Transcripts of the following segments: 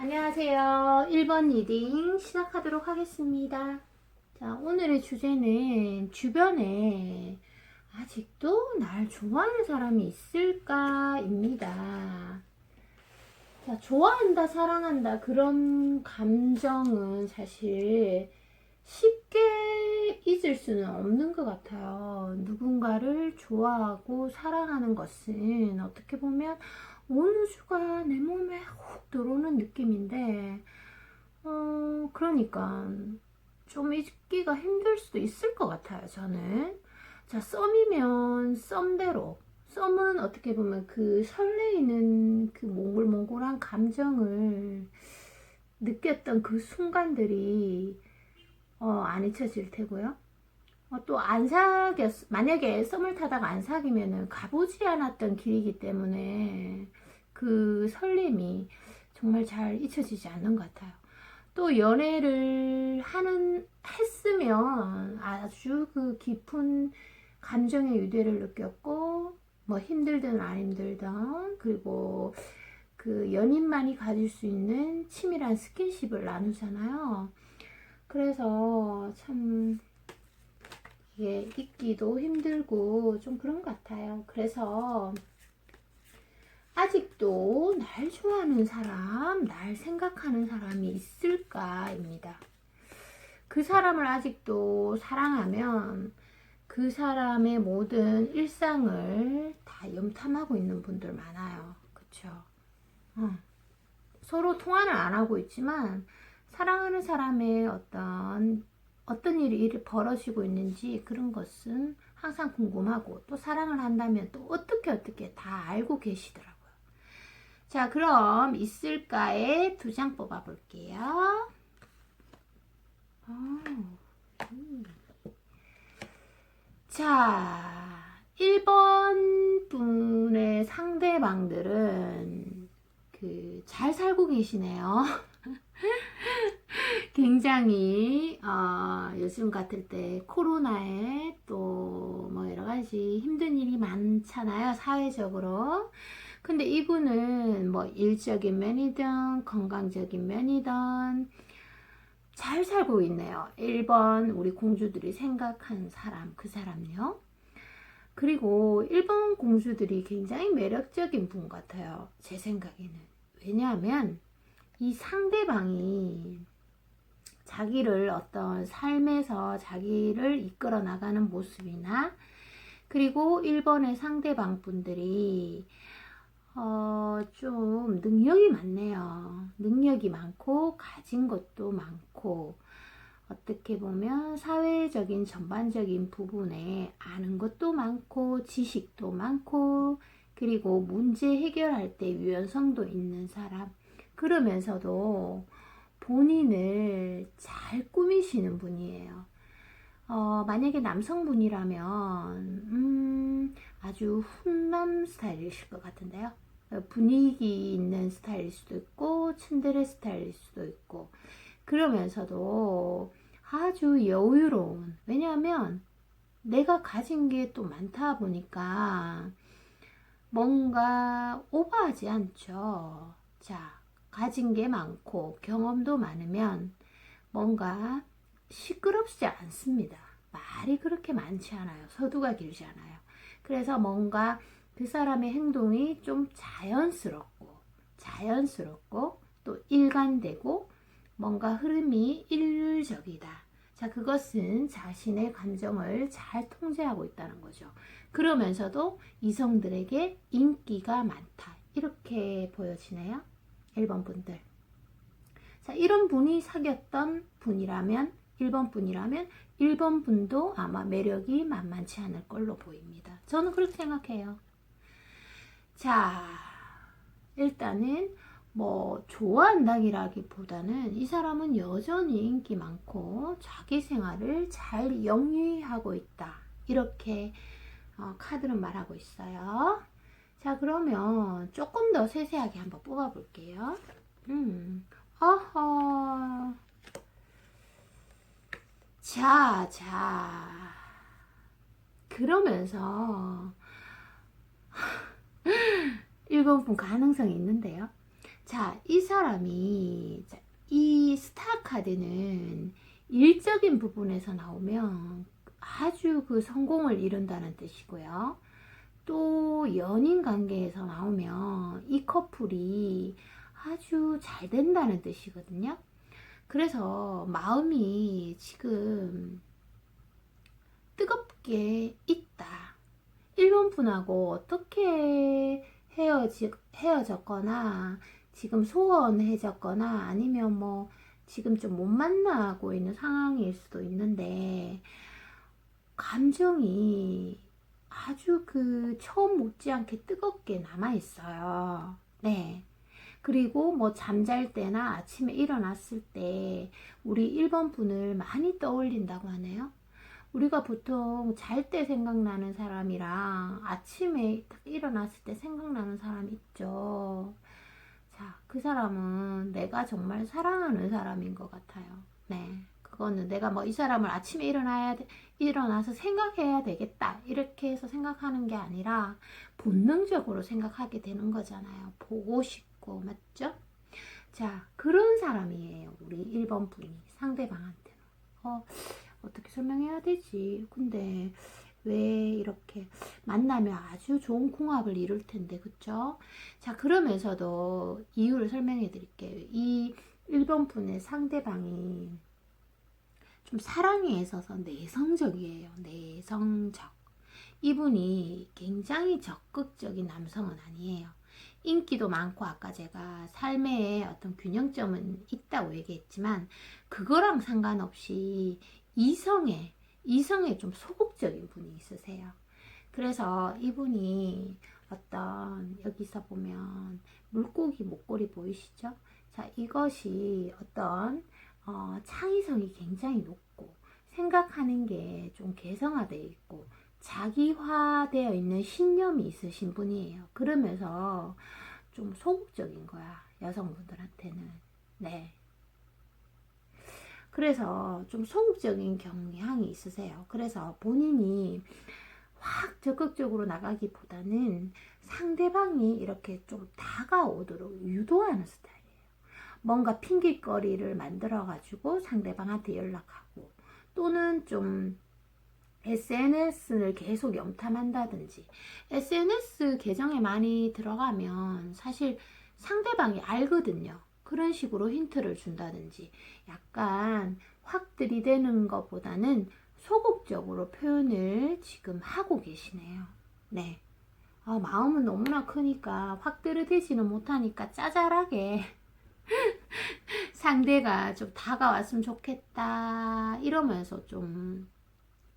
안녕하세요. 1번 리딩 시작하도록 하겠습니다. 자, 오늘의 주제는 주변에 아직도 날 좋아하는 사람이 있을까입니다. 자, 좋아한다, 사랑한다, 그런 감정은 사실 쉽게 잊을 수는 없는 것 같아요. 누군가를 좋아하고 사랑하는 것은 어떻게 보면 온 우주가 내 몸에 훅 들어오는 느낌인데, 그러니까 좀 잊기가 힘들 수도 있을 것 같아요, 저는. 자, 썸이면 썸대로. 썸은 어떻게 보면 그 설레이는 그 몽글몽글한 감정을 느꼈던 그 순간들이 안 잊혀질 테고요. 또 안 사귀었, 만약에 썸을 타다가 안 사귀면은 가보지 않았던 길이기 때문에 그 설렘이 정말 잘 잊혀지지 않는 것 같아요. 또 연애를 했으면 아주 그 깊은 감정의 유대를 느꼈고, 뭐 힘들든 안 힘들든, 그리고 그 연인만이 가질 수 있는 치밀한 스킨십을 나누잖아요. 그래서 참 이게 잊기도 힘들고 좀 그런 것 같아요. 그래서 아직도 날 좋아하는 사람, 날 생각하는 사람이 있을까입니다. 그 사람을 아직도 사랑하면 그 사람의 모든 일상을 다 염탐하고 있는 분들 많아요. 그쵸? 서로 통화는 안 하고 있지만 사랑하는 사람의 어떤 일이 벌어지고 있는지 그런 것은 항상 궁금하고, 또 사랑을 한다면 또 어떻게 다 알고 계시더라고요. 자, 그럼 있을까에 두 장 뽑아 볼게요. 자, 1번 분의 상대방들은 잘 살고 계시네요. 굉장히 요즘 같을 때 코로나에 또 뭐 여러 가지 힘든 일이 많잖아요, 사회적으로. 근데 이분은 뭐 일적인 면이든 건강적인 면이든 잘 살고 있네요. 1번 우리 공주들이 생각한 사람, 그 사람요. 그리고 1번 공주들이 굉장히 매력적인 분 같아요, 제 생각에는. 왜냐하면 이 상대방이 자기를 어떤 삶에서 자기를 이끌어 나가는 모습이나, 그리고 1번의 상대방 분들이 좀 능력이 많네요. 능력이 많고 가진 것도 많고, 어떻게 보면 사회적인 전반적인 부분에 아는 것도 많고 지식도 많고, 그리고 문제 해결할 때 유연성도 있는 사람. 그러면서도 본인을 잘 꾸미시는 분이에요. 만약에 남성분이라면 아주 훈남 스타일이실 것 같은데요. 분위기 있는 스타일일 수도 있고 츤데레 스타일일 수도 있고, 그러면서도 아주 여유로운, 왜냐하면 내가 가진 게 또 많다 보니까 뭔가 오버하지 않죠. 자, 가진 게 많고 경험도 많으면 뭔가 시끄럽지 않습니다. 말이 그렇게 많지 않아요. 서두가 길지 않아요. 그래서 뭔가 그 사람의 행동이 좀 자연스럽고 또 일관되고 뭔가 흐름이 일률적이다. 자, 그것은 자신의 감정을 잘 통제하고 있다는 거죠. 그러면서도 이성들에게 인기가 많다. 이렇게 보여지네요. 1번 분들. 자, 이런 분이 사귀었던 분이라면, 1번 분이라면 1번 분도 아마 매력이 만만치 않을 걸로 보입니다. 저는 그렇게 생각해요. 자, 일단은 뭐 좋아한다기보다는 이 사람은 여전히 인기 많고 자기 생활을 잘 영위하고 있다. 이렇게 카드는 말하고 있어요. 자, 그러면 조금 더 세세하게 한번 뽑아 볼게요. 어허. 자. 그러면서 1번 분 가능성이 있는데요. 자, 이 사람이, 이 스타 카드는 일적인 부분에서 나오면 아주 그 성공을 이룬다는 뜻이고요. 또 연인 관계에서 나오면 이 커플이 아주 잘 된다는 뜻이거든요. 그래서 마음이 지금 뜨겁게 있다. 1번 분하고 어떻게 헤어졌거나 지금 소원해졌거나 아니면 뭐 지금 좀 못 만나고 있는 상황일 수도 있는데 감정이 아주 그 처음 못지않게 뜨겁게 남아 있어요. 네. 그리고 뭐 잠잘 때나 아침에 일어났을 때 우리 1번 분을 많이 떠올린다고 하네요. 우리가 보통 잘 때 생각나는 사람이랑 아침에 딱 일어났을 때 생각나는 사람 있죠. 자, 그 사람은 내가 정말 사랑하는 사람인 것 같아요. 네. 그거는 내가 뭐 이 사람을 아침에 일어나서 생각해야 되겠다. 이렇게 해서 생각하는 게 아니라 본능적으로 생각하게 되는 거잖아요. 보고 싶고, 맞죠? 자, 그런 사람이에요. 우리 1번 분이 상대방한테는. 어떻게 설명해야 되지? 근데 왜 이렇게 만나면 아주 좋은 궁합을 이룰 텐데, 그쵸? 자, 그러면서도 이유를 설명해 드릴게요. 이 1번 분의 상대방이 좀 사랑에 있어서 내성적이에요. 내성적. 이분이 굉장히 적극적인 남성은 아니에요. 인기도 많고 아까 제가 삶의 어떤 균형점은 있다고 얘기했지만 그거랑 상관없이 이성에 좀 소극적인 분이 있으세요. 그래서 이분이 어떤 여기서 보면 물고기 목걸이 보이시죠? 자, 이것이 어떤 창의성이 굉장히 높고 생각하는 게 좀 개성화되어 있고 자기화되어 있는 신념이 있으신 분이에요. 그러면서 좀 소극적인 거야, 여성분들한테는. 네. 그래서 좀 소극적인 경향이 있으세요. 그래서 본인이 확 적극적으로 나가기보다는 상대방이 이렇게 좀 다가오도록 유도하는 스타일이에요. 뭔가 핑계거리를 만들어가지고 상대방한테 연락하고 또는 좀 SNS를 계속 염탐한다든지 SNS 계정에 많이 들어가면 사실 상대방이 알거든요. 그런 식으로 힌트를 준다든지 약간 확 들이대는 것보다는 소극적으로 표현을 지금 하고 계시네요. 네. 마음은 너무나 크니까 확 들이대지는 못하니까 짜잘하게 상대가 좀 다가왔으면 좋겠다 이러면서 좀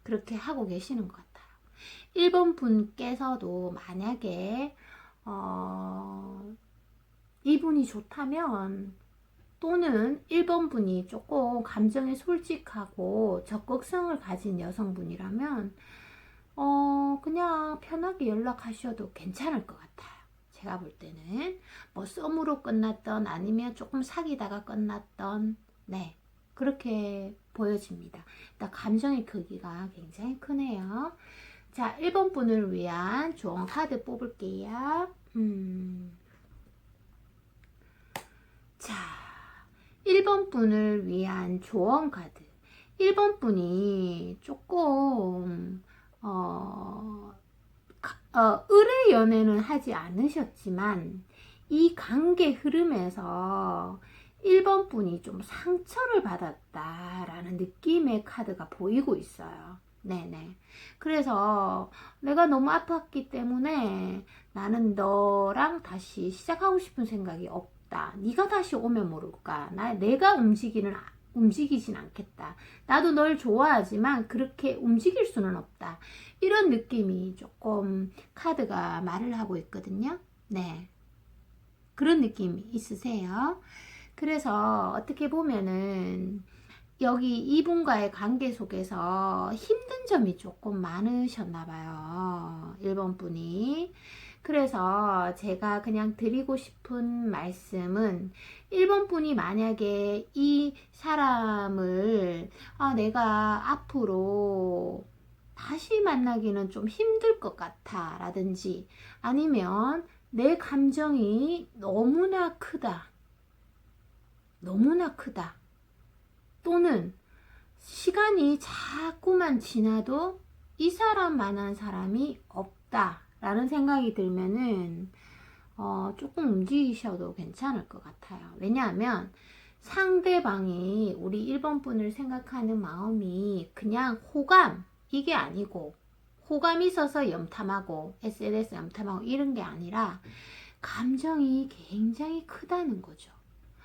그렇게 하고 계시는 것 같아요. 1번 분께서도 만약에 이분이 좋다면 또는 1번 분이 조금 감정에 솔직하고 적극성을 가진 여성분이라면 그냥 편하게 연락하셔도 괜찮을 것 같아요. 제가 볼 때는 뭐 썸으로 끝났던 아니면 조금 사귀다가 끝났던 네 그렇게 보여집니다. 일단 감정의 크기가 굉장히 크네요. 자, 1번 분을 위한 조언 카드 뽑을게요. 자, 1번 분을 위한 조언 카드. 1번 분이 조금 의뢰 연애는 하지 않으셨지만 이 관계 흐름에서 1번 분이 좀 상처를 받았다라는 느낌의 카드가 보이고 있어요. 네네. 그래서 내가 너무 아팠기 때문에 나는 너랑 다시 시작하고 싶은 생각이 없다. 네가 다시 오면 모를까. 내가 움직이진 않겠다. 나도 널 좋아하지만 그렇게 움직일 수는 없다. 이런 느낌이 조금 카드가 말을 하고 있거든요. 네. 그런 느낌 있으세요? 그래서 어떻게 보면은 여기 이분과의 관계 속에서 힘든 점이 조금 많으셨나 봐요. 1번 분이. 그래서 제가 그냥 드리고 싶은 말씀은 1번 분이 만약에 이 사람을 내가 앞으로 다시 만나기는 좀 힘들 것 같아 라든지 아니면 내 감정이 너무나 크다. 너무나 크다. 또는 시간이 자꾸만 지나도 이 사람만한 사람이 없다 라는 생각이 들면은 조금 움직이셔도 괜찮을 것 같아요. 왜냐하면 상대방이 우리 1번 분을 생각하는 마음이 그냥 호감 이게 아니고, 호감 있어서 염탐하고 SNS 염탐하고 이런 게 아니라 감정이 굉장히 크다는 거죠.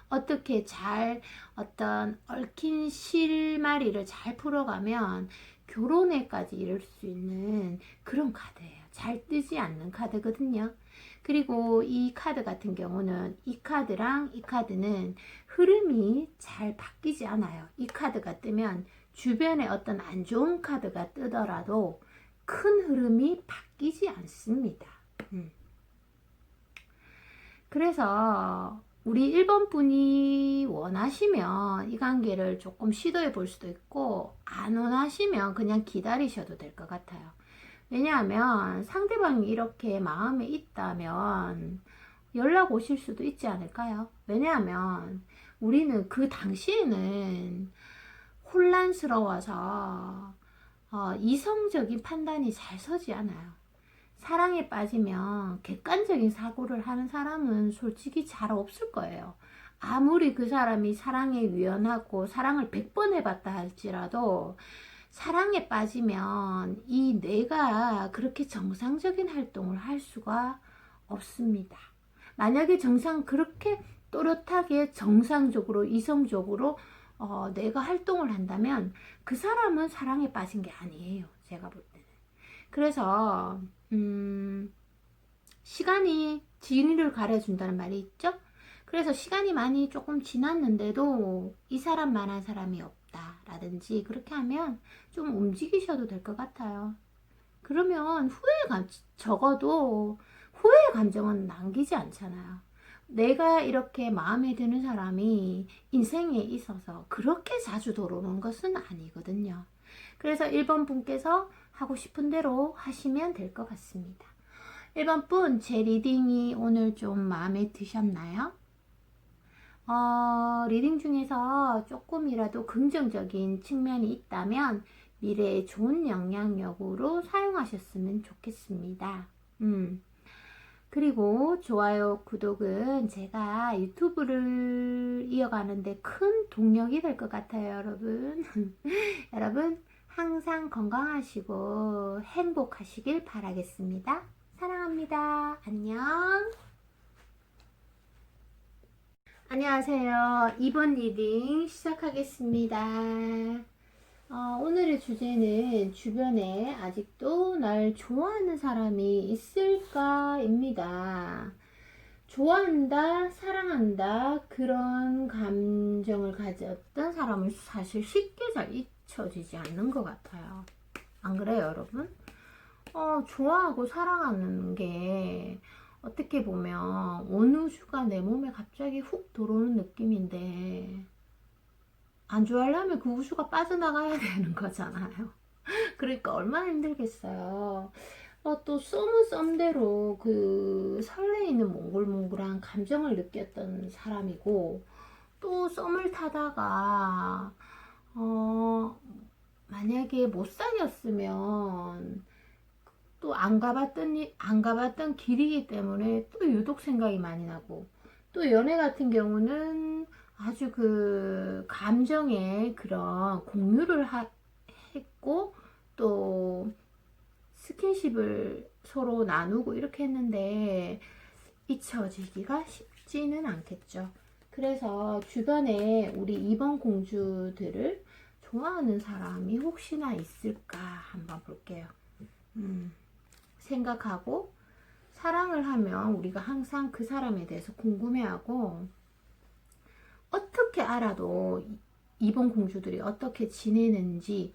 어떻게 잘 어떤 얽힌 실마리를 잘 풀어가면 결혼에까지 이룰 수 있는 그런 카드예요. 잘 뜨지 않는 카드거든요. 그리고 이 카드 같은 경우는 이 카드랑 이 카드는 흐름이 잘 바뀌지 않아요. 이 카드가 뜨면 주변에 어떤 안 좋은 카드가 뜨더라도 큰 흐름이 바뀌지 않습니다. 그래서 우리 1번 분이 원하시면 이 관계를 조금 시도해 볼 수도 있고, 안 원하시면 그냥 기다리셔도 될 것 같아요. 왜냐하면 상대방이 이렇게 마음에 있다면 연락 오실 수도 있지 않을까요? 왜냐하면 우리는 그 당시에는 혼란스러워서 이성적인 판단이 잘 서지 않아요. 사랑에 빠지면 객관적인 사고를 하는 사람은 솔직히 잘 없을 거예요. 아무리 그 사람이 사랑에 유연하고 사랑을 100번 해봤다 할지라도 사랑에 빠지면 이 뇌가 그렇게 정상적인 활동을 할 수가 없습니다. 만약에 그렇게 또렷하게 정상적으로 이성적으로 뇌가 활동을 한다면 그 사람은 사랑에 빠진 게 아니에요. 제가 볼 때는. 그래서 시간이 진리를 가려준다는 말이 있죠. 그래서 시간이 많이 조금 지났는데도 이 사람만한 사람이 없다 라든지 그렇게 하면 좀 움직이셔도 될 것 같아요. 그러면 적어도 후회의 감정은 남기지 않잖아요. 내가 이렇게 마음에 드는 사람이 인생에 있어서 그렇게 자주 들어오는 것은 아니거든요. 그래서 1번 분께서 하고 싶은 대로 하시면 될 것 같습니다. 1번 분, 제 리딩이 오늘 좀 마음에 드셨나요? 리딩 중에서 조금이라도 긍정적인 측면이 있다면 미래에 좋은 영향력으로 사용하셨으면 좋겠습니다. 그리고 좋아요, 구독은 제가 유튜브를 이어가는데 큰 동력이 될 것 같아요, 여러분. 여러분, 항상 건강하시고 행복하시길 바라겠습니다. 사랑합니다. 안녕. 안녕하세요. 2번 리딩 시작하겠습니다. 오늘의 주제는 주변에 아직도 날 좋아하는 사람이 있을까입니다. 좋아한다, 사랑한다, 그런 감정을 가졌던 사람을 사실 쉽게 잘 잊혀지지 않는 것 같아요. 안 그래요, 여러분? 좋아하고 사랑하는 게 어떻게 보면 어느 우주가 내 몸에 갑자기 훅 들어오는 느낌인데, 안 좋아하려면 그 우주가 빠져나가야 되는 거잖아요. 그러니까 얼마나 힘들겠어요. 또 썸은 썸대로 그 설레이는 몽글몽글한 감정을 느꼈던 사람이고, 또 썸을 타다가 만약에 못 사귀었으면 또 안 가봤던 길이기 때문에 또 유독 생각이 많이 나고, 또 연애 같은 경우는 아주 그 감정의 그런 공유를 했고, 또 스킨십을 서로 나누고 이렇게 했는데 잊혀지기가 쉽지는 않겠죠. 그래서 주변에 우리 2번 공주들을 좋아하는 사람이 혹시나 있을까 한번 볼게요. 생각하고, 사랑을 하면 우리가 항상 그 사람에 대해서 궁금해하고, 어떻게 알아도 2번 공주들이 어떻게 지내는지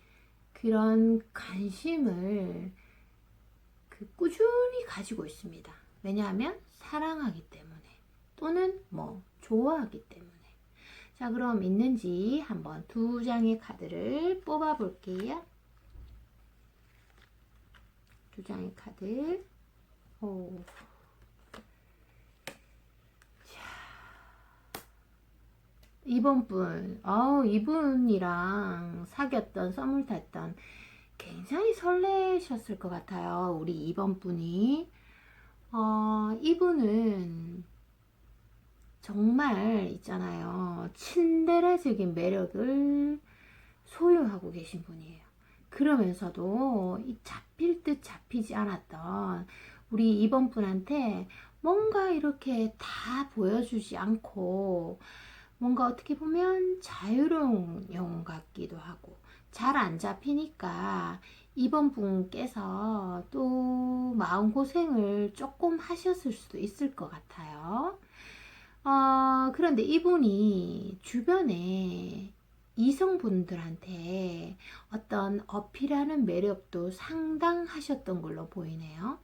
그런 관심을 꾸준히 가지고 있습니다. 왜냐하면 사랑하기 때문에, 또는 좋아하기 때문에. 자, 그럼 있는지 한번 두 장의 카드를 뽑아 볼게요. 두 장의 카드. 이번 분, 이분이랑 사귀었던, 썸을 탔던, 굉장히 설레셨을 것 같아요. 우리 이번 분이. 이분은 정말 있잖아요. 친데레적인 매력을 소유하고 계신 분이에요. 그러면서도 이 잡힐 듯 잡히지 않았던 우리 이번 분한테 뭔가 이렇게 다 보여주지 않고 뭔가 어떻게 보면 자유로운 영혼 같기도 하고 잘 안 잡히니까 이번 분께서 또 마음고생을 조금 하셨을 수도 있을 것 같아요. 그런데 이분이 주변에 이성분들한테 어떤 어필하는 매력도 상당하셨던 걸로 보이네요.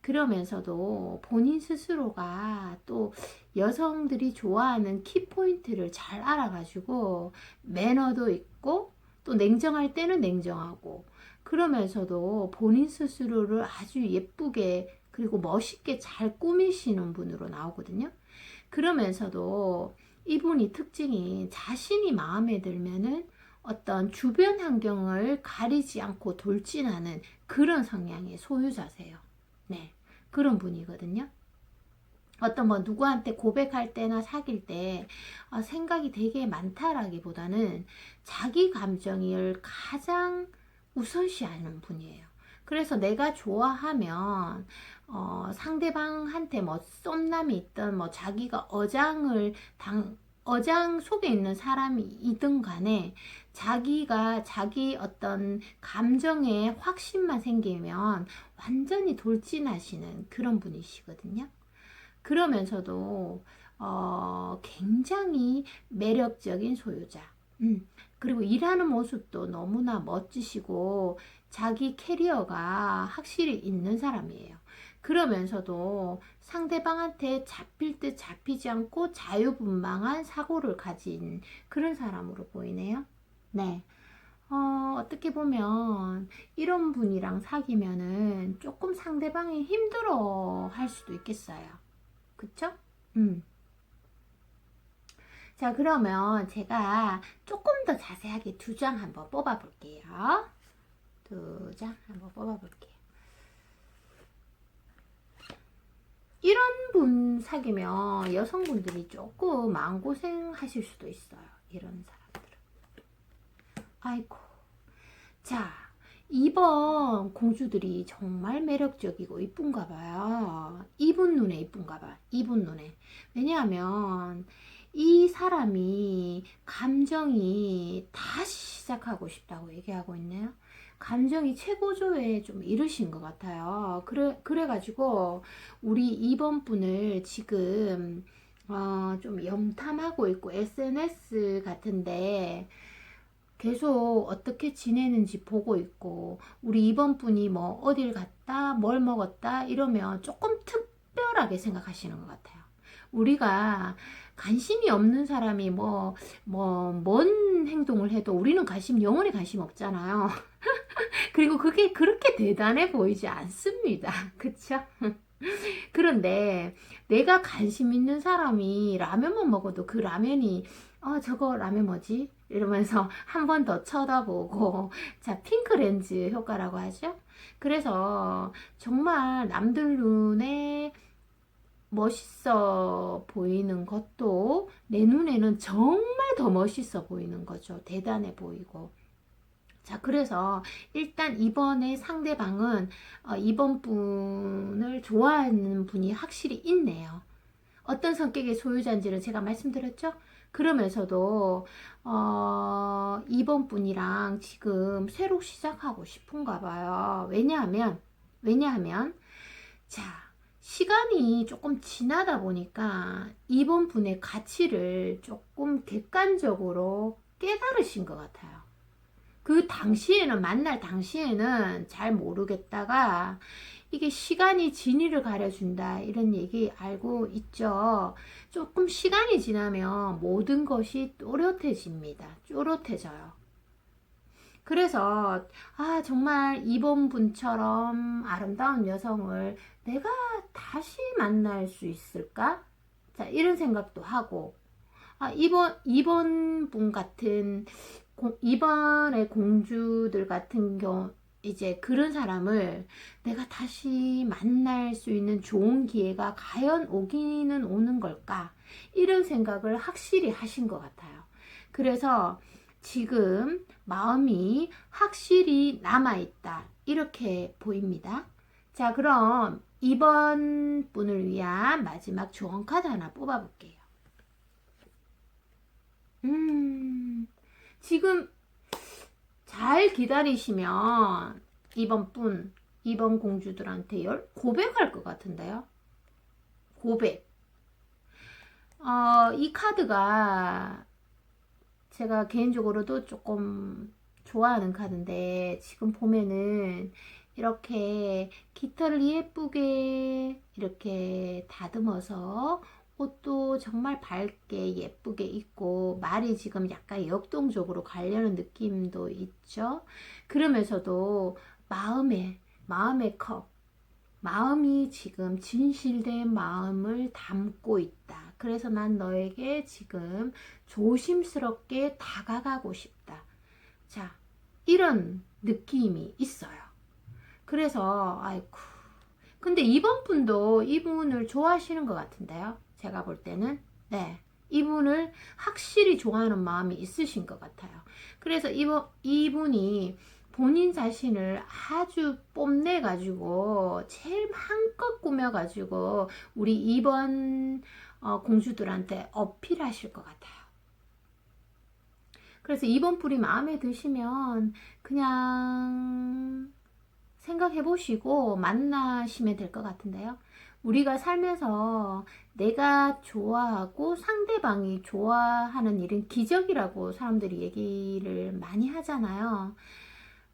그러면서도 본인 스스로가 또 여성들이 좋아하는 키포인트를 잘 알아가지고 매너도 있고 또 냉정할 때는 냉정하고 그러면서도 본인 스스로를 아주 예쁘게 그리고 멋있게 잘 꾸미시는 분으로 나오거든요. 그러면서도 이분이 특징이 자신이 마음에 들면은 어떤 주변 환경을 가리지 않고 돌진하는 그런 성향의 소유자세요. 네. 그런 분이거든요. 어떤 뭐 누구한테 고백할 때나 사귈 때 생각이 되게 많다라기보다는 자기 감정을 가장 우선시하는 분이에요. 그래서 내가 좋아하면 상대방한테 뭐 썸남이 있던 뭐 자기가 어장 속에 있는 사람이든 간에 자기가 자기 어떤 감정에 확신만 생기면 완전히 돌진하시는 그런 분이시거든요. 그러면서도 굉장히 매력적인 소유자. 그리고 일하는 모습도 너무나 멋지시고 자기 캐리어가 확실히 있는 사람이에요. 그러면서도 상대방한테 잡힐 듯 잡히지 않고 자유분방한 사고를 가진 그런 사람으로 보이네요. 네. 어떻게 보면 이런 분이랑 사귀면은 조금 상대방이 힘들어 할 수도 있겠어요. 그쵸? 음. 자, 그러면 제가 조금 더 자세하게 두 장 한번 뽑아 볼게요. 두 장 한번 뽑아 볼게요. 이런 분 사귀면 여성분들이 조금 마음고생 하실 수도 있어요. 이런 사람들은. 아이고. 자, 이번 공주들이 정말 매력적이고 이쁜가 봐요. 이분 눈에 이쁜가 봐. 이분 눈에. 왜냐하면 이 사람이 감정이 다시 시작하고 싶다고 얘기하고 있네요. 감정이 최고조에 좀 이르신 것 같아요. 그래가지고 우리 이번 분을 지금 좀 염탐하고 있고 SNS 같은데 계속 어떻게 지내는지 보고 있고 우리 이번 분이 뭐 어딜 갔다 뭘 먹었다 이러면 조금 특별하게 생각하시는 것 같아요. 우리가 관심이 없는 사람이 뭔 행동을 해도 우리는 영원히 관심 없잖아요. 그리고 그게 그렇게 대단해 보이지 않습니다. 그쵸? 그런데 내가 관심 있는 사람이 라면만 먹어도 그 라면이 저거 라면 뭐지? 이러면서 한 번 더 쳐다보고 자 핑크 렌즈 효과라고 하죠. 그래서 정말 남들 눈에 멋있어 보이는 것도 내 눈에는 정말 더 멋있어 보이는 거죠. 대단해 보이고. 자, 그래서 일단 이번에 상대방은 이번 분을 좋아하는 분이 확실히 있네요. 어떤 성격의 소유자인지를 제가 말씀드렸죠? 그러면서도 이번 분이랑 지금 새로 시작하고 싶은가 봐요. 왜냐하면 자, 시간이 조금 지나다 보니까 이번 분의 가치를 조금 객관적으로 깨달으신 것 같아요. 그 당시에는 만날 당시에는 잘 모르겠다가 이게 시간이 진위를 가려준다 이런 얘기 알고 있죠. 조금 시간이 지나면 모든 것이 또렷해집니다. 쪼렷해져요. 그래서 정말 이번 분처럼 아름다운 여성을 내가 다시 만날 수 있을까? 자, 이런 생각도 하고 이번 분 같은, 이번의 공주들 같은 경우, 이제 그런 사람을 내가 다시 만날 수 있는 좋은 기회가 과연 오기는 오는 걸까? 이런 생각을 확실히 하신 것 같아요. 그래서 지금 마음이 확실히 남아있다. 이렇게 보입니다. 자, 그럼 이번 분을 위한 마지막 조언 카드 하나 뽑아볼게요. 지금 잘 기다리시면 이번 공주들한테 고백할 것 같은데요. 고백. 이 카드가 제가 개인적으로도 조금 좋아하는 카드인데, 지금 보면은 이렇게 깃털을 예쁘게 이렇게 다듬어서 옷도 정말 밝게 예쁘게 입고 말이 지금 약간 역동적으로 가려는 느낌도 있죠. 그러면서도 마음의 컵, 마음이 지금 진실된 마음을 담고 있다. 그래서 난 너에게 지금 조심스럽게 다가가고 싶다. 자, 이런 느낌이 있어요. 그래서 아이고, 근데 이번 분도 이분을 좋아하시는 것 같은데요. 제가 볼 때는 네, 이분을 확실히 좋아하는 마음이 있으신 것 같아요. 그래서 이분이 본인 자신을 아주 뽐내 가지고 제일 한껏 꾸며 가지고 우리 이번 공주들한테 어필하실 것 같아요. 그래서 이번 뿔이 마음에 드시면 그냥 생각해 보시고 만나시면 될 것 같은데요. 우리가 살면서 내가 좋아하고 상대방이 좋아하는 일은 기적이라고 사람들이 얘기를 많이 하잖아요.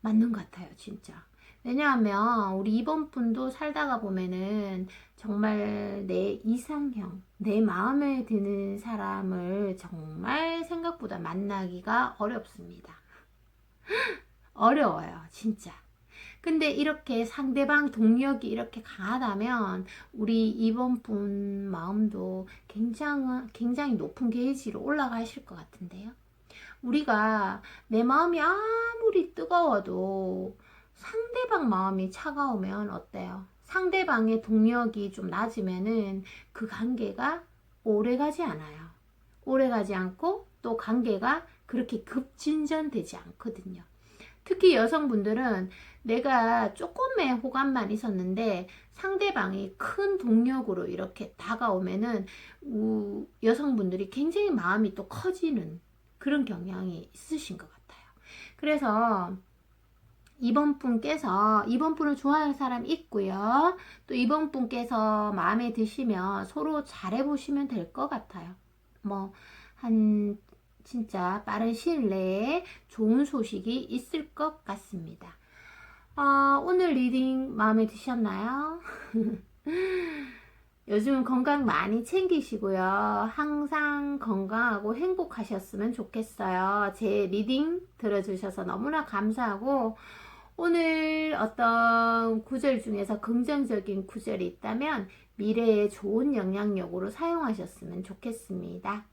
맞는 것 같아요, 진짜. 왜냐하면 우리 이번 분도 살다가 보면은 정말 내 이상형, 내 마음에 드는 사람을 정말 생각보다 만나기가 어렵습니다. 어려워요, 진짜. 근데 이렇게 상대방 동력이 이렇게 강하다면 우리 이번 분 마음도 굉장히 높은 게이지로 올라가실 것 같은데요. 우리가 내 마음이 아무리 뜨거워도 상대방 마음이 차가우면 어때요? 상대방의 동력이 좀 낮으면은 그 관계가 오래 가지 않아요. 오래 가지 않고 또 관계가 그렇게 급진전되지 않거든요. 특히 여성분들은 내가 조금의 호감만 있었는데 상대방이 큰 동력으로 이렇게 다가오면은 여성분들이 굉장히 마음이 또 커지는 그런 경향이 있으신 것 같아요. 그래서 이번 분을 좋아하는 사람 있고요. 또 이번 분께서 마음에 드시면 서로 잘해보시면 될 것 같아요. 한 진짜 빠른 시일 내에 좋은 소식이 있을 것 같습니다. 오늘 리딩 마음에 드셨나요? 요즘 건강 많이 챙기시고요. 항상 건강하고 행복하셨으면 좋겠어요. 제 리딩 들어주셔서 너무나 감사하고, 오늘 어떤 구절 중에서 긍정적인 구절이 있다면 미래에 좋은 영향력으로 사용하셨으면 좋겠습니다.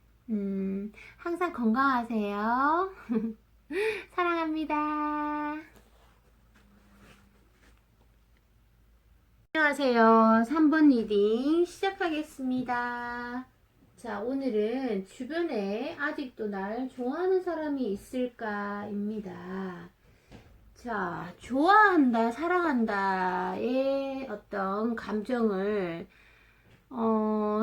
항상 건강하세요. 사랑합니다. 안녕하세요. 3번 리딩 시작하겠습니다. 자, 오늘은 주변에 아직도 날 좋아하는 사람이 있을까입니다. 자, 좋아한다, 사랑한다의 어떤 감정을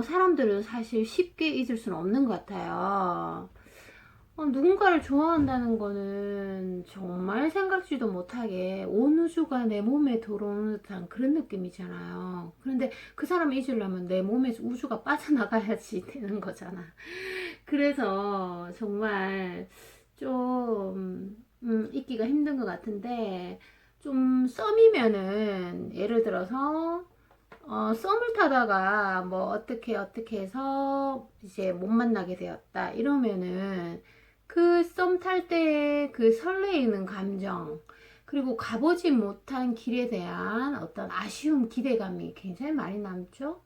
사람들은 사실 쉽게 잊을 수는 없는 것 같아요. 누군가를 좋아한다는 거는 정말 생각지도 못하게 온 우주가 내 몸에 들어오는 듯한 그런 느낌이잖아요. 그런데 그 사람을 잊으려면 내 몸에서 우주가 빠져나가야지 되는 거잖아. 그래서 정말 좀 잊기가 힘든 것 같은데, 좀 썸이면은 예를 들어서 썸을 타다가 뭐 어떻게 해서 이제 못 만나게 되었다 이러면은 그 썸 탈 때 그 설레이는 감정, 그리고 가보지 못한 길에 대한 어떤 아쉬움, 기대감이 굉장히 많이 남죠.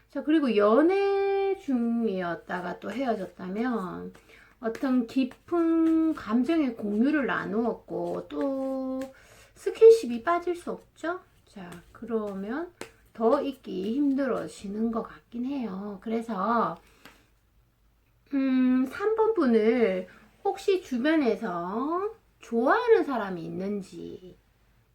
자, 그리고 연애 연애 중이었다가 또 헤어졌다면 어떤 깊은 감정의 공유를 나누었고 또 스킨십이 빠질 수 없죠. 자, 그러면 더 있기 힘들어지는 것 같긴 해요. 그래서 3번 분을 혹시 주변에서 좋아하는 사람이 있는지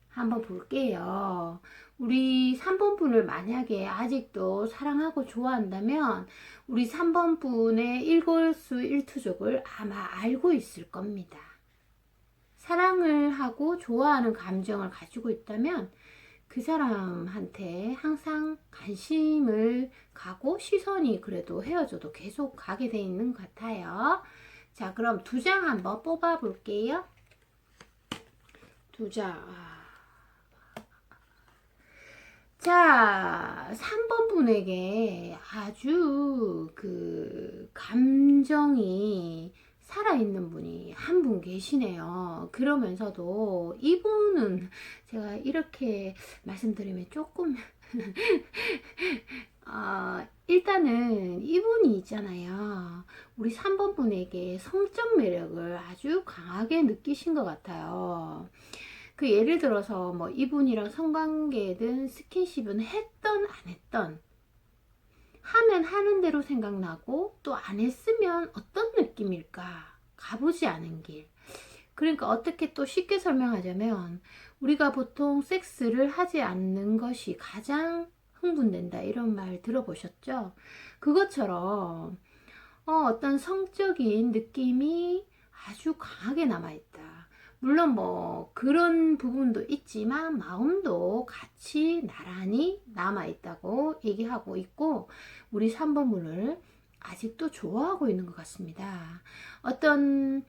한번 볼게요. 우리 3번 분을 만약에 아직도 사랑하고 좋아한다면 우리 3번 분의 일거수일투족을 아마 알고 있을 겁니다. 사랑을 하고 좋아하는 감정을 가지고 있다면 그 사람한테 항상 관심을 가고 시선이 그래도 헤어져도 계속 가게 돼 있는 것 같아요. 자, 그럼 두 장 한번 뽑아 볼게요. 두 장. 자, 3번 분에게 아주 그 감정이 살아있는 분이 한 분 계시네요. 그러면서도 이분은 제가 이렇게 말씀드리면 조금 일단은 이분이 있잖아요. 우리 3번 분에게 성적 매력을 아주 강하게 느끼신 것 같아요. 그 예를 들어서 뭐 이분이랑 성관계든 스킨십은 했던 안 했던 하면 하는 대로 생각나고 또 안 했으면 어떤 느낌일까? 가보지 않은 길. 그러니까 어떻게 또 쉽게 설명하자면 우리가 보통 섹스를 하지 않는 것이 가장 흥분된다 이런 말 들어보셨죠? 그것처럼 어떤 성적인 느낌이 아주 강하게 남아있다. 물론 뭐 그런 부분도 있지만 마음도 같이 나란히 남아있다고 얘기하고 있고 우리 3번 분을 아직도 좋아하고 있는 것 같습니다. 어떤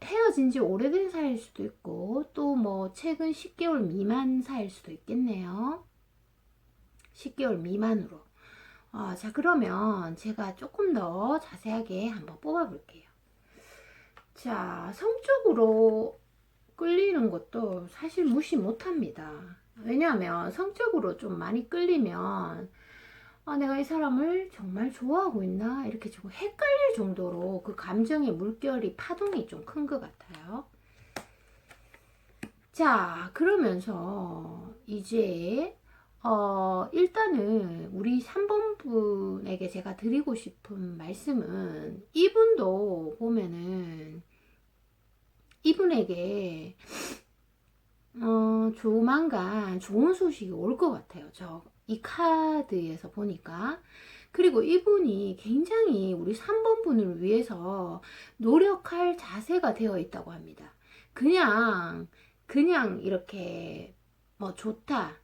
헤어진 지 오래된 사이일 수도 있고 또 뭐 최근 10개월 미만 사이일 수도 있겠네요. 10개월 미만으로. 자, 그러면 제가 조금 더 자세하게 한번 뽑아 볼게요. 자, 성적으로 끌리는 것도 사실 무시 못 합니다. 왜냐하면 성적으로 좀 많이 끌리면 내가 이 사람을 정말 좋아하고 있나 이렇게 좀 헷갈릴 정도로 그 감정의 물결이 파동이 좀 큰 것 같아요. 자, 그러면서 이제 일단은 우리 3번 분에게 제가 드리고 싶은 말씀은 이분도 보면은 이분에게 조만간 좋은 소식이 올 것 같아요. 이 카드에서 보니까. 그리고 이분이 굉장히 우리 3번 분을 위해서 노력할 자세가 되어 있다고 합니다. 그냥 이렇게 뭐 좋다,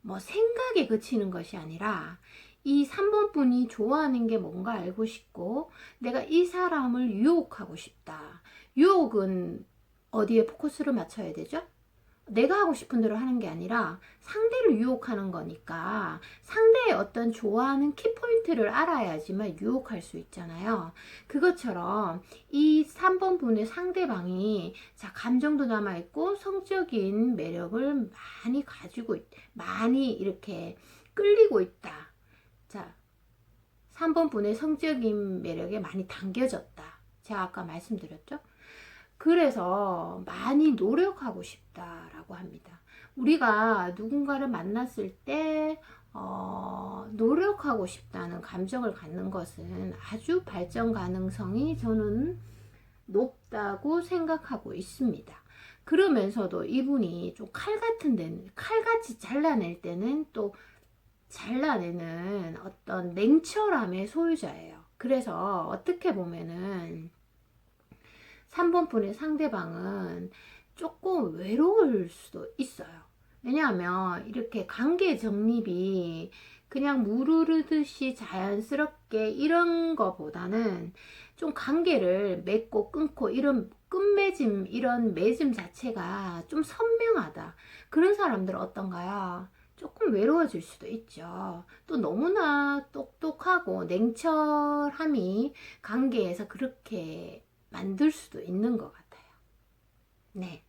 뭐 생각에 그치는 것이 아니라 이 3번 분이 좋아하는 게 뭔가 알고 싶고 내가 이 사람을 유혹하고 싶다. 유혹은 어디에 포커스를 맞춰야 되죠? 내가 하고 싶은 대로 하는 게 아니라 상대를 유혹하는 거니까 상대의 어떤 좋아하는 키포인트를 알아야지만 유혹할 수 있잖아요. 그것처럼 이 3번 분의 상대방이 자, 감정도 남아있고 성적인 매력을 많이 가지고 많이 이렇게 끌리고 있다. 자, 3번 분의 성적인 매력에 많이 당겨졌다. 제가 아까 말씀드렸죠? 그래서 많이 노력하고 싶다라고 합니다. 우리가 누군가를 만났을 때 노력하고 싶다는 감정을 갖는 것은 아주 발전 가능성이 저는 높다고 생각하고 있습니다. 그러면서도 이분이 좀 칼같이 잘라낼 때는 또 잘라내는 어떤 냉철함의 소유자예요. 그래서 어떻게 보면은 3번 분의 상대방은 조금 외로울 수도 있어요. 왜냐하면 이렇게 관계 정립이 그냥 물 흐르듯이 자연스럽게 이런 거보다는 좀 관계를 맺고 끊고 이런 끝맺음, 이런 맺음 자체가 좀 선명하다. 그런 사람들은 어떤가요? 조금 외로워질 수도 있죠. 또 너무나 똑똑하고 냉철함이 관계에서 그렇게 만들 수도 있는 것 같아요. 네.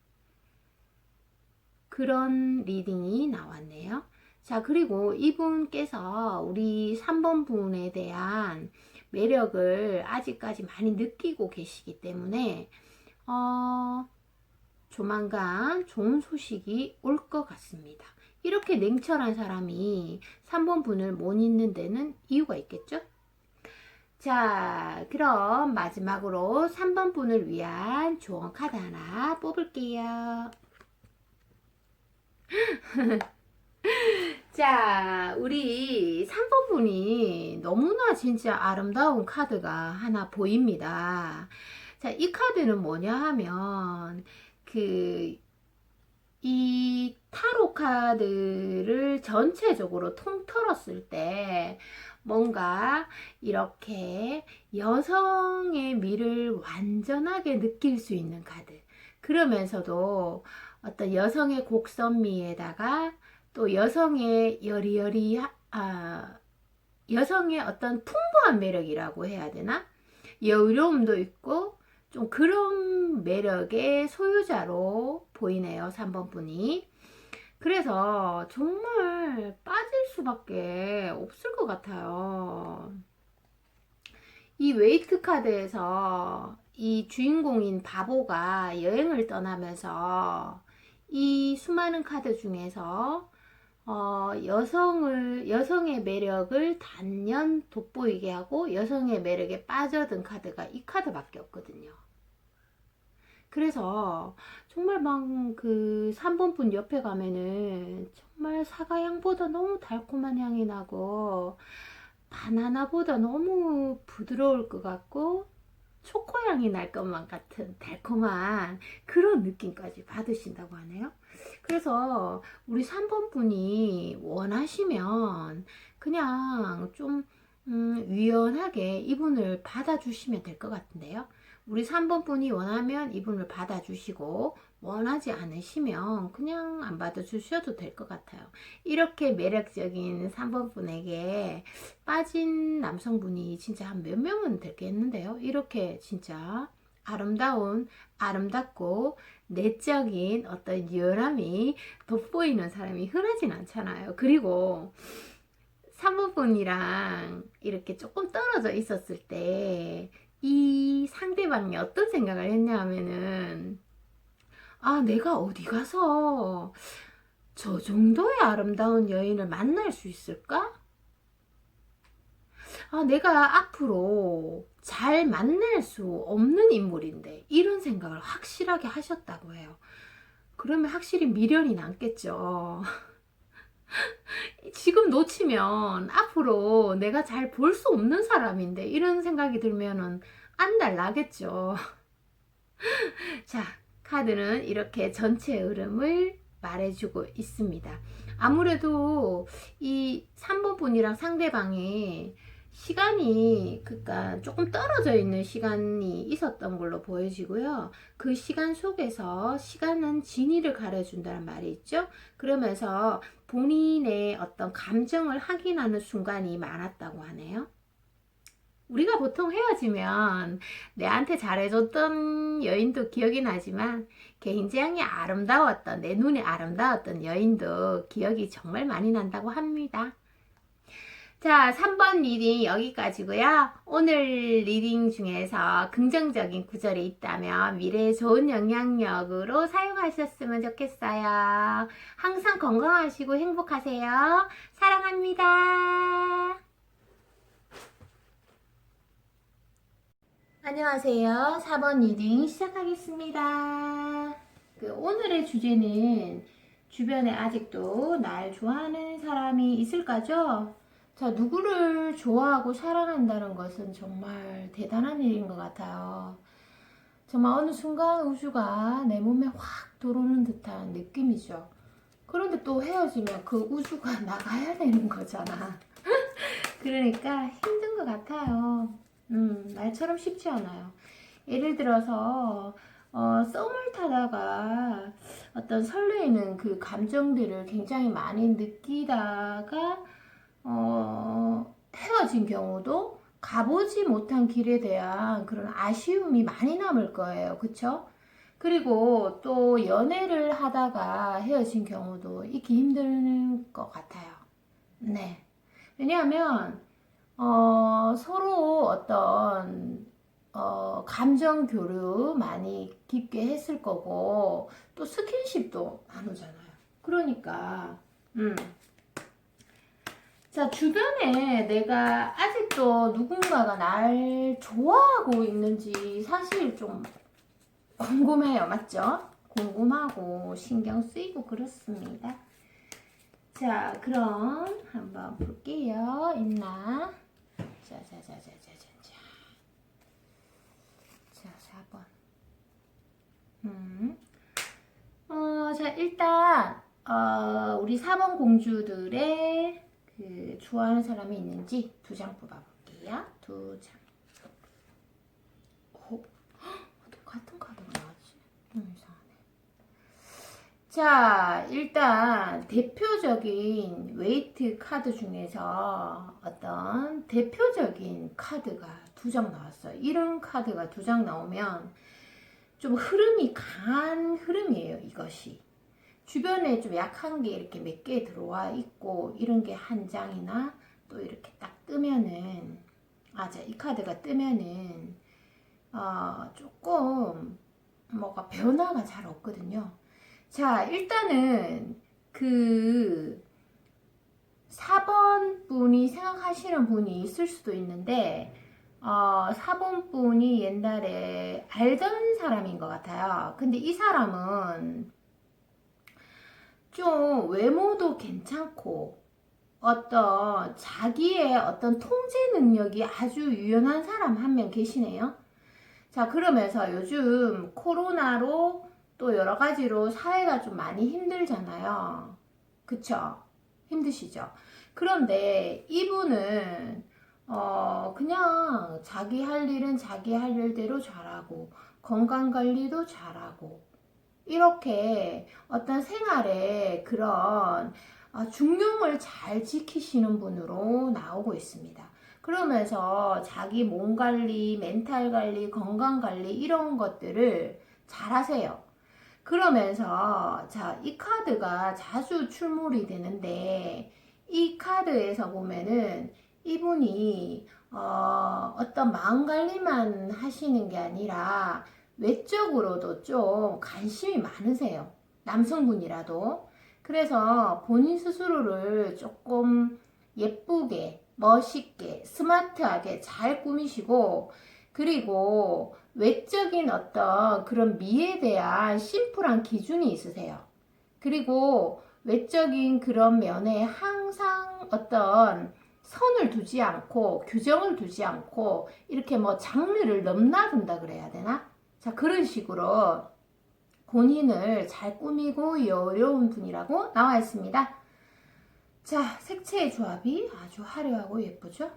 그런 리딩이 나왔네요. 자, 그리고 이분께서 우리 3번 분에 대한 매력을 아직까지 많이 느끼고 계시기 때문에 조만간 좋은 소식이 올 것 같습니다. 이렇게 냉철한 사람이 3번 분을 못 잊는 데는 이유가 있겠죠? 자, 그럼 마지막으로 3번 분을 위한 조언 카드 하나 뽑을게요. 자, 우리 3번 분이 너무나 진짜 아름다운 카드가 하나 보입니다. 자, 이 카드는 뭐냐 하면, 이 타로 카드를 전체적으로 통틀었을 때, 뭔가 이렇게 여성의 미를 완전하게 느낄 수 있는 카드. 그러면서도 어떤 여성의 곡선미에다가 또 여성의 여성의 어떤 풍부한 매력이라고 해야 되나? 여유로움도 있고 좀 그런 매력의 소유자로 보이네요. 3번 분이. 그래서 정말 빠질 수밖에 없을 것 같아요. 이 웨이트 카드에서 이 주인공인 바보가 여행을 떠나면서 이 수많은 카드 중에서 여성의 매력을 단연 돋보이게 하고 여성의 매력에 빠져든 카드가 이 카드밖에 없거든요. 그래서 정말 막 그 3번 분 옆에 가면은 정말 사과향보다 너무 달콤한 향이 나고 바나나보다 너무 부드러울 것 같고 초코향이 날 것만 같은 달콤한 그런 느낌까지 받으신다고 하네요. 그래서 우리 3번 분이 원하시면 그냥 좀 유연하게 이분을 받아주시면 될 것 같은데요. 우리 3번 분이 원하면 이분을 받아주시고 원하지 않으시면 그냥 안 받아주셔도 될 것 같아요. 이렇게 매력적인 3번 분에게 빠진 남성분이 진짜 한 몇 명은 되겠는데요. 이렇게 진짜 아름답고 내적인 어떤 유연함이 돋보이는 사람이 흔하진 않잖아요. 그리고 3번 분이랑 이렇게 조금 떨어져 있었을 때 이 상대방이 어떤 생각을 했냐 하면은 내가 어디 가서 저 정도의 아름다운 여인을 만날 수 있을까? 내가 앞으로 잘 만날 수 없는 인물인데 이런 생각을 확실하게 하셨다고 해요. 그러면 확실히 미련이 남겠죠. 지금 놓치면 앞으로 내가 잘 볼 수 없는 사람인데 이런 생각이 들면은 안달나겠죠. 자, 카드는 이렇게 전체 흐름을 말해주고 있습니다. 아무래도 이 3번 분이랑 상대방이 시간이 그러니까 조금 떨어져 있는 시간이 있었던 걸로 보여지고요. 그 시간 속에서 시간은 진위를 가려준다는 말이 있죠. 그러면서 본인의 어떤 감정을 확인하는 순간이 많았다고 하네요. 우리가 보통 헤어지면 내한테 잘해줬던 여인도 기억이 나지만 굉장히 아름다웠던 내 눈에 아름다웠던 여인도 기억이 정말 많이 난다고 합니다. 자, 3번 리딩 여기까지고요. 오늘 리딩 중에서 긍정적인 구절이 있다면 미래에 좋은 영향력으로 사용하셨으면 좋겠어요. 항상 건강하시고 행복하세요. 사랑합니다. 안녕하세요. 4번 리딩 시작하겠습니다. 오늘의 주제는 주변에 아직도 날 좋아하는 사람이 있을까죠? 자, 누구를 좋아하고 사랑한다는 것은 정말 대단한 일인 것 같아요. 정말 어느 순간 우주가 내 몸에 확 들어오는 듯한 느낌이죠. 그런데 또 헤어지면 그 우주가 나가야 되는 거잖아. 그러니까 힘든 것 같아요. 날처럼 쉽지 않아요. 예를 들어서 썸을 타다가 어떤 설레이는 그 감정들을 굉장히 많이 느끼다가 헤어진 경우도 가보지 못한 길에 대한 그런 아쉬움이 많이 남을 거예요. 그쵸? 그리고 또 연애를 하다가 헤어진 경우도 있기 힘든 것 같아요. 네. 왜냐하면 서로 어떤 감정 교류 많이 깊게 했을 거고 또 스킨십도 나누잖아요. 그러니까 자, 주변에 내가 아직도 누군가가 날 좋아하고 있는지 사실 좀 궁금해요. 맞죠? 궁금하고 신경 쓰이고 그렇습니다. 자, 그럼 한번 볼게요. 있나? 자, 4번. 자, 일단, 우리 4번 공주들의 그 좋아하는 사람이 있는지 2장 뽑아볼게요. 2장. 같은 카드가 나왔지? 이상하네. 자, 일단 대표적인 웨이트 카드 중에서 어떤 대표적인 카드가 2장 나왔어요. 이런 카드가 2장 나오면 좀 흐름이 강한 흐름이에요. 이것이 주변에 좀 약한 게 이렇게 몇 개 들어와 있고 이런 게 한 장이나 또 이렇게 딱 뜨면은 자, 이 카드가 뜨면은 조금 뭐가 변화가 잘 없거든요. 자, 일단은 그 4번 분이 생각하시는 분이 있을 수도 있는데 4번 분이 옛날에 알던 사람인 것 같아요. 근데 이 사람은 좀 외모도 괜찮고 어떤 자기의 어떤 통제 능력이 아주 유연한 사람 한 명 계시네요. 자, 그러면서 요즘 코로나로 또 여러 가지로 사회가 좀 많이 힘들잖아요. 그쵸? 힘드시죠? 그런데 이분은 그냥 자기 할 일은 자기 할 일대로 잘하고 건강 관리도 잘하고 이렇게 어떤 생활에 그런 중용을 잘 지키시는 분으로 나오고 있습니다. 그러면서 자기 몸 관리, 멘탈 관리, 건강 관리 이런 것들을 잘 하세요. 그러면서 자, 이 카드가 자주 출몰이 되는데 이 카드에서 보면은 이분이 어떤 마음 관리만 하시는 게 아니라 외적으로도 좀 관심이 많으세요. 남성분이라도. 그래서 본인 스스로를 조금 예쁘게, 멋있게, 스마트하게 잘 꾸미시고, 그리고 외적인 어떤 그런 미에 대한 심플한 기준이 있으세요. 그리고 외적인 그런 면에 항상 어떤 선을 두지 않고 규정을 두지 않고 이렇게 뭐 장르를 넘나든다 그래야 되나? 자, 그런 식으로 본인을 잘 꾸미고 여유로운 분이라고 나와 있습니다. 자, 색채의 조합이 아주 화려하고 예쁘죠?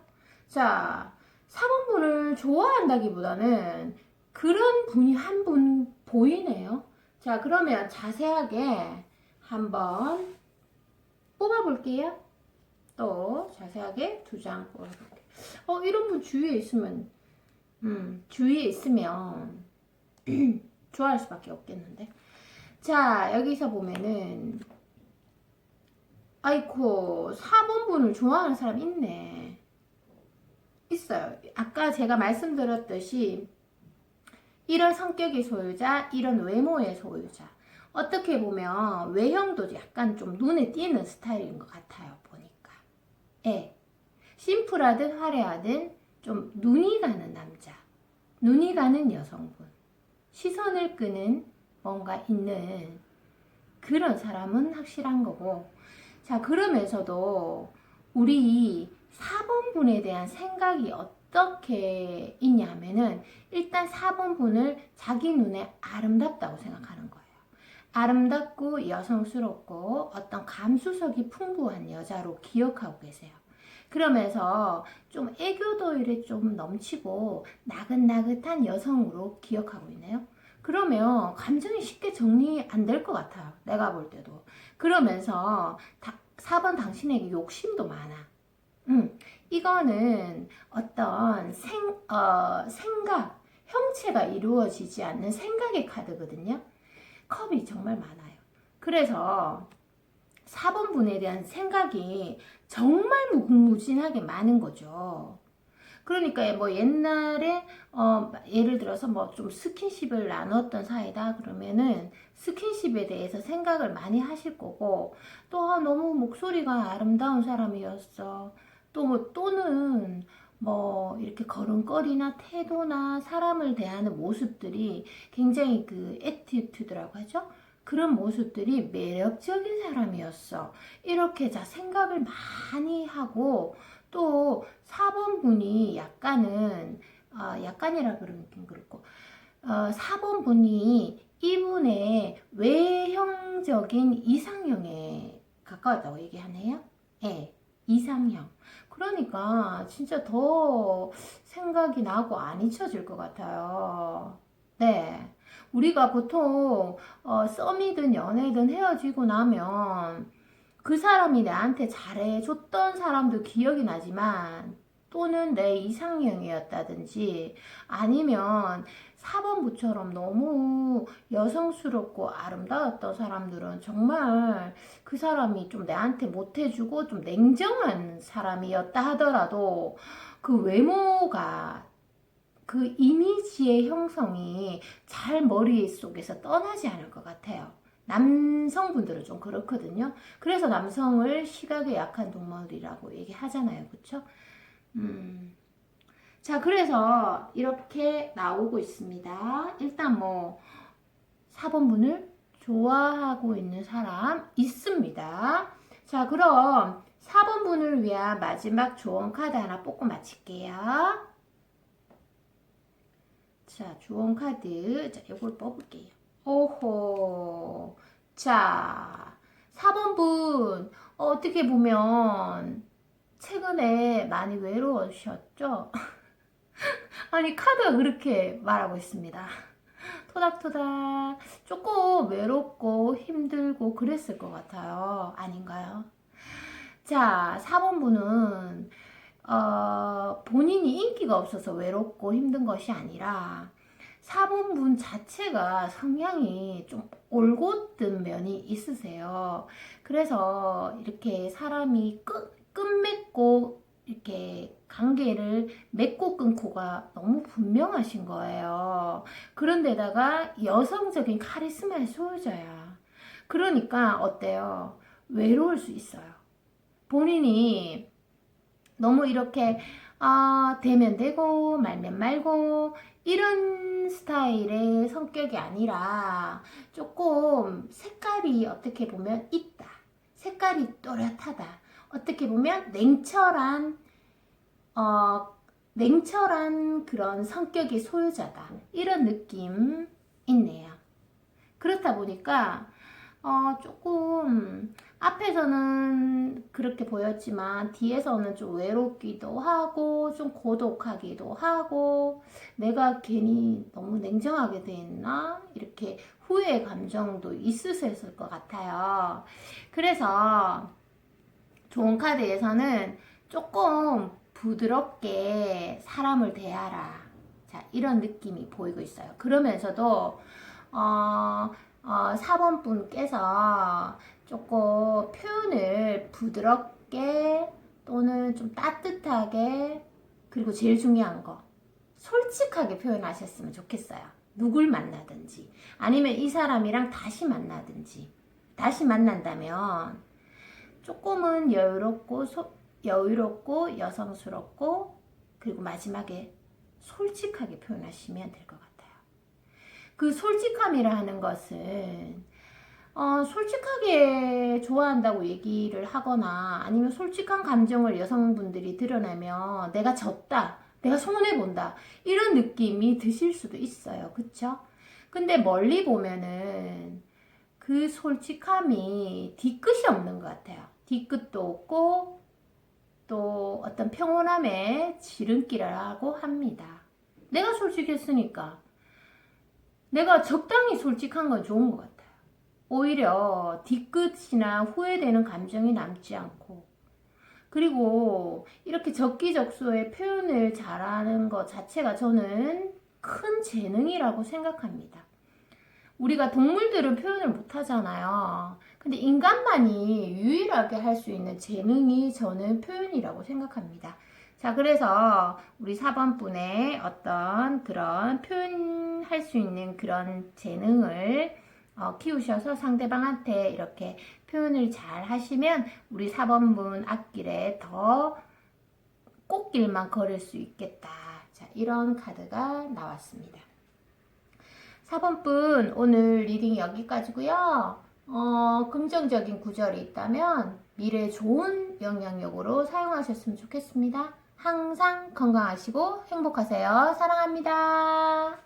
자, 4번분을 좋아한다기보다는 그런 분이 한 분 보이네요. 자, 그러면 자세하게 한번 뽑아볼게요. 또 자세하게 2장 뽑아볼게요. 이런 분 주위에 있으면 좋아할 수밖에 없겠는데. 자, 여기서 보면은 아이코 4번 분을 좋아하는 사람 있네. 있어요. 아까 제가 말씀드렸듯이 이런 성격의 소유자, 이런 외모의 소유자. 어떻게 보면 외형도 약간 좀 눈에 띄는 스타일인 것 같아요. 보니까. 예. 심플하든 화려하든 좀 눈이 가는 남자. 눈이 가는 여성분. 시선을 끄는 뭔가 있는 그런 사람은 확실한 거고. 자, 그러면서도 우리 4번 분에 대한 생각이 어떻게 있냐면은 일단 4번 분을 자기 눈에 아름답다고 생각하는 거예요. 아름답고 여성스럽고 어떤 감수성이 풍부한 여자로 기억하고 계세요. 그러면서 좀 애교도 이래 좀 넘치고 나긋나긋한 여성으로 기억하고 있네요. 그러면 감정이 쉽게 정리 안 될 것 같아요. 내가 볼 때도. 그러면서 4번 당신에게 욕심도 많아. 이거는 어떤 생각, 형체가 이루어지지 않는 생각의 카드거든요. 컵이 정말 많아요. 그래서 4번 분에 대한 생각이 정말 무궁무진하게 많은 거죠. 그러니까 뭐 옛날에 예를 들어서 뭐 좀 스킨십을 나눴던 사이다 그러면은 스킨십에 대해서 생각을 많이 하실 거고 또 너무 목소리가 아름다운 사람이었어. 또는 뭐 이렇게 걸음걸이나 태도나 사람을 대하는 모습들이 굉장히 그 애티튜드라고 하죠. 그런 모습들이 매력적인 사람이었어. 이렇게 자 생각을 많이 하고 또 4번 분이 약간은 약간이라 그러긴 그렇고 4번 분이 이분의 외형적인 이상형에 가까웠다고 얘기하네요. 예, 이상형. 그러니까 진짜 더 생각이 나고 안 잊혀질 것 같아요. 네. 우리가 보통 썸이든 연애든 헤어지고 나면 그 사람이 나한테 잘해줬던 사람도 기억이 나지만 또는 내 이상형이었다든지 아니면 4번부처럼 너무 여성스럽고 아름다웠던 사람들은 정말 그 사람이 좀 나한테 못해주고 좀 냉정한 사람이었다 하더라도 그 외모가 그 이미지의 형성이 잘 머릿속에서 떠나지 않을 것 같아요. 남성분들은 좀 그렇거든요. 그래서 남성을 시각에 약한 동물이라고 얘기하잖아요. 그쵸? 자, 그래서 이렇게 나오고 있습니다. 일단 뭐 4번 분을 좋아하고 있는 사람 있습니다. 자, 그럼 4번 분을 위한 마지막 조언 카드 하나 뽑고 마칠게요. 자, 조언 카드. 자, 이걸 뽑을게요. 오호. 자, 4번 분. 어떻게 보면 최근에 많이 외로우셨죠? 아니, 카드가 그렇게 말하고 있습니다. 토닥토닥. 조금 외롭고 힘들고 그랬을 것 같아요. 아닌가요? 자, 4번 분은 본인이 인기가 없어서 외롭고 힘든 것이 아니라 4번 분 자체가 성향이 좀 올곧은 면이 있으세요. 그래서 이렇게 사람이 끝맺고 이렇게 관계를 맺고 끊고가 너무 분명하신 거예요. 그런데다가 여성적인 카리스마의 소유자야. 그러니까 어때요? 외로울 수 있어요. 본인이 너무 이렇게 되면 되고 말면 말고 이런 스타일의 성격이 아니라 조금 색깔이 어떻게 보면 있다. 색깔이 또렷하다. 어떻게 보면 냉철한 그런 성격의 소유자다. 이런 느낌 있네요. 그렇다 보니까 조금 앞에서는 그렇게 보였지만 뒤에서는 좀 외롭기도 하고 좀 고독하기도 하고 내가 괜히 너무 냉정하게 됐나? 이렇게 후회의 감정도 있으셨을 것 같아요. 그래서 좋은 카드에서는 조금 부드럽게 사람을 대하라. 자, 이런 느낌이 보이고 있어요. 그러면서도 4번 분께서 조금 표현을 부드럽게 또는 좀 따뜻하게 그리고 제일 중요한 거 솔직하게 표현하셨으면 좋겠어요. 누굴 만나든지 아니면 이 사람이랑 다시 만나든지 다시 만난다면 조금은 여유롭고 여성스럽고 그리고 마지막에 솔직하게 표현하시면 될 것 같아요. 그 솔직함이라 하는 것은 솔직하게 좋아한다고 얘기를 하거나 아니면 솔직한 감정을 여성분들이 드러내면 내가 졌다, 내가 손해본다 이런 느낌이 드실 수도 있어요. 그쵸? 근데 멀리 보면은 그 솔직함이 뒤끝이 없는 것 같아요. 뒤끝도 없고 또 어떤 평온함에 지름길이라고 합니다. 내가 솔직했으니까 내가 적당히 솔직한 건 좋은 것 같아요. 오히려 뒤끝이나 후회되는 감정이 남지 않고 그리고 이렇게 적기적소에 표현을 잘하는 것 자체가 저는 큰 재능이라고 생각합니다. 우리가 동물들은 표현을 못 하잖아요. 근데 인간만이 유일하게 할 수 있는 재능이 저는 표현이라고 생각합니다. 자, 그래서 우리 4번 분의 어떤 그런 표현할 수 있는 그런 재능을 키우셔서 상대방한테 이렇게 표현을 잘 하시면 우리 4번 분 앞길에 더 꽃길만 걸을 수 있겠다. 자, 이런 카드가 나왔습니다. 4번 분 오늘 리딩 여기까지고요. 긍정적인 구절이 있다면 미래에 좋은 영향력으로 사용하셨으면 좋겠습니다. 항상 건강하시고 행복하세요. 사랑합니다.